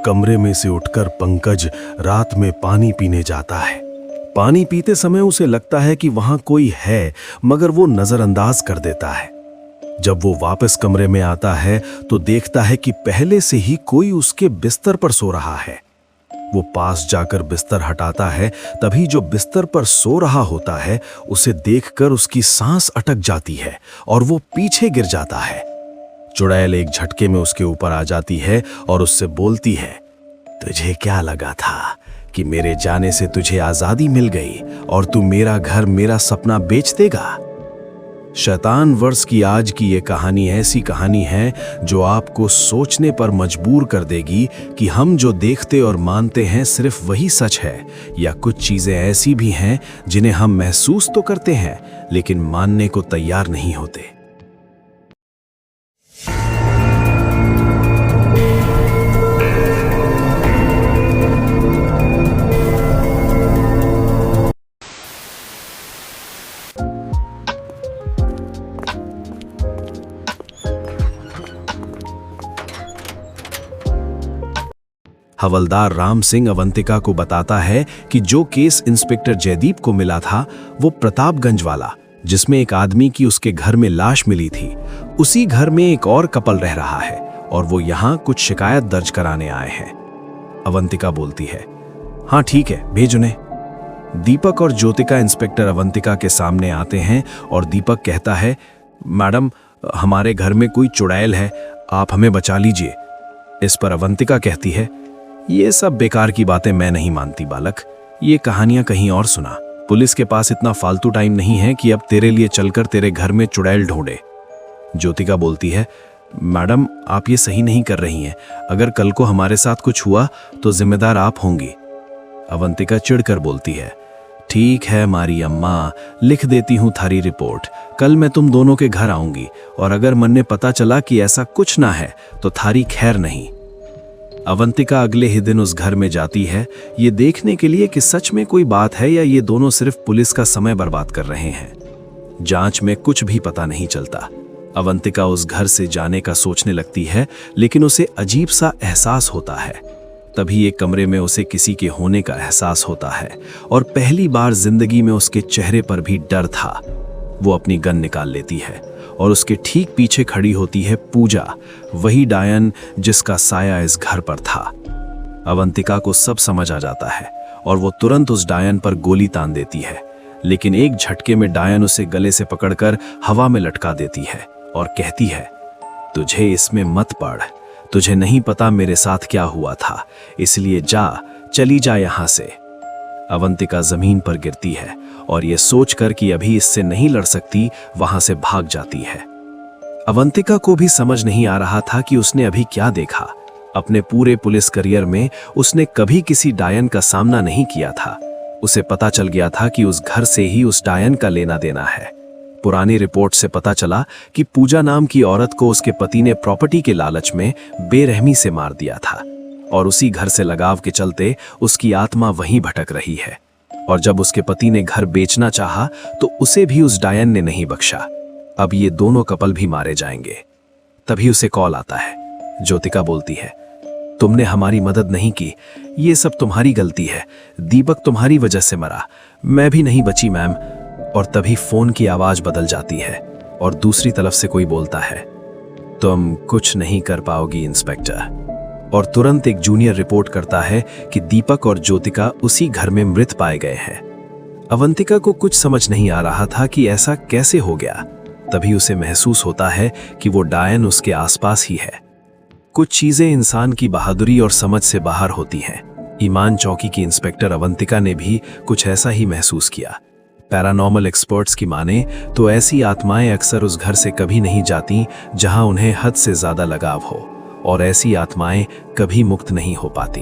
कमरे में से उठकर पंकज रात में पानी पीने जाता है। पानी पीते समय उसे लगता है कि वहां कोई है, मगर वो नजरअंदाज कर देता है। जब वो वापस कमरे में आता है तो देखता है कि पहले से ही कोई उसके बिस्तर पर सो रहा है। वो पास जाकर बिस्तर हटाता है, तभी जो बिस्तर पर सो रहा होता है उसे देखकर उसकी सांस अटक जाती है और वो पीछे गिर जाता है। चुड़ैल एक झटके में उसके ऊपर आ जाती है और उससे बोलती है, तुझे क्या लगा था कि मेरे जाने से तुझे आजादी मिल गई और तू मेरा घर, मेरा सपना बेच देगा? शैतान वर्ष की आज की ये कहानी ऐसी कहानी है जो आपको सोचने पर मजबूर कर देगी कि हम जो देखते और मानते हैं सिर्फ वही सच है, या कुछ चीजें ऐसी भी हैं जिन्हें हम महसूस तो करते हैं लेकिन मानने को तैयार नहीं होते। हवलदार राम सिंह अवंतिका को बताता है कि जो केस इंस्पेक्टर जयदीप को मिला था वो प्रतापगंज वाला, जिसमें एक आदमी की उसके घर में लाश मिली थी, उसी घर में एक और कपल रह रहा है और वो यहाँ कुछ शिकायत दर्ज कराने आए हैं। अवंतिका बोलती है, हाँ ठीक है, भेज उन्हें। दीपक और ज्योतिका इंस्पेक्टर अवंतिका के सामने आते हैं और दीपक कहता है, मैडम हमारे घर में कोई चुड़ैल है, आप हमें बचा लीजिए। इस पर अवंतिका कहती है, ये सब बेकार की बातें मैं नहीं मानती बालक, ये कहानियां कहीं और सुना। पुलिस के पास इतना फालतू टाइम नहीं है कि अब तेरे लिए चलकर तेरे घर में चुड़ैल ढूंढे। ज्योतिका बोलती है, मैडम आप ये सही नहीं कर रही हैं, अगर कल को हमारे साथ कुछ हुआ तो जिम्मेदार आप होंगी। अवंतिका चिढ़कर बोलती है, ठीक है मारी अम्मा, लिख देती हूँ थारी रिपोर्ट, कल मैं तुम दोनों के घर आऊंगी और अगर मन में पता चला कि ऐसा कुछ ना है तो थारी खैर नहीं। अवंतिका अगले ही दिन उस घर में जाती है, ये देखने के लिए कि सच में कोई बात है या ये दोनों सिर्फ पुलिस का समय बर्बाद कर रहे हैं। जांच में कुछ भी पता नहीं चलता। अवंतिका उस घर से जाने का सोचने लगती है, लेकिन उसे अजीब सा एहसास होता है। तभी एक कमरे में उसे किसी के होने का एहसास होता है और पहली बार जिंदगी में उसके चेहरे पर भी डर था। वो अपनी गन निकाल लेती है और उसके ठीक पीछे खड़ी होती है पूजा, वही डायन जिसका साया इस घर पर था। अवंतिका को सब समझ आ जाता है और वो तुरंत उस डायन पर गोली तान देती है, लेकिन एक झटके में डायन उसे गले से पकड़कर हवा में लटका देती है और कहती है, तुझे इसमें मत पड़, तुझे नहीं पता मेरे साथ क्या हुआ था, इसलिए चली जा यहां से। अवंतिका जमीन पर गिरती है और ये सोचकर कि अभी इससे नहीं लड़ सकती, वहां से भाग जाती है। अवंतिका को भी समझ नहीं आ रहा था कि उसने अभी क्या देखा। अपने पूरे पुलिस करियर में उसने कभी किसी डायन का सामना नहीं किया था। उसे पता चल गया था कि उस घर से ही उस डायन का लेना देना है। पुरानी रिपोर्ट से पता चला कि पूजा नाम की औरत को उसके पति ने प्रॉपर्टी के लालच में बेरहमी से मार दिया था और उसी घर से लगाव के चलते उसकी आत्मा वहीं भटक रही है। और जब उसके पति ने घर बेचना चाहा तो उसे भी उस डायन ने नहीं बख्शा। अब ये दोनों कपल भी मारे जाएंगे। तभी उसे कॉल आता है। ज्योतिका बोलती है, तुमने हमारी मदद नहीं की, ये सब तुम्हारी गलती है, दीपक तुम्हारी वजह से मरा, मैं भी नहीं बची मैम। और तभी फोन की आवाज बदल जाती है और दूसरी तरफ से कोई बोलता है, तुम कुछ नहीं कर पाओगी इंस्पेक्टर। और तुरंत एक जूनियर रिपोर्ट करता है कि दीपक और ज्योतिका उसी घर में मृत पाए गए हैं। अवंतिका को कुछ समझ नहीं आ रहा था कि ऐसा कैसे हो गया। तभी उसे महसूस होता है कि वो डायन उसके आसपास ही है। कुछ चीजें इंसान की बहादुरी और समझ से बाहर होती हैं। ईमान चौकी की इंस्पेक्टर अवंतिका ने भी कुछ ऐसा ही महसूस किया। पैरानॉर्मल एक्सपर्ट्स की माने तो ऐसी आत्माएं अक्सर उस घर से कभी नहीं जाती जहां उन्हें हद से ज्यादा लगाव हो, और ऐसी आत्माएं कभी मुक्त नहीं हो पाती।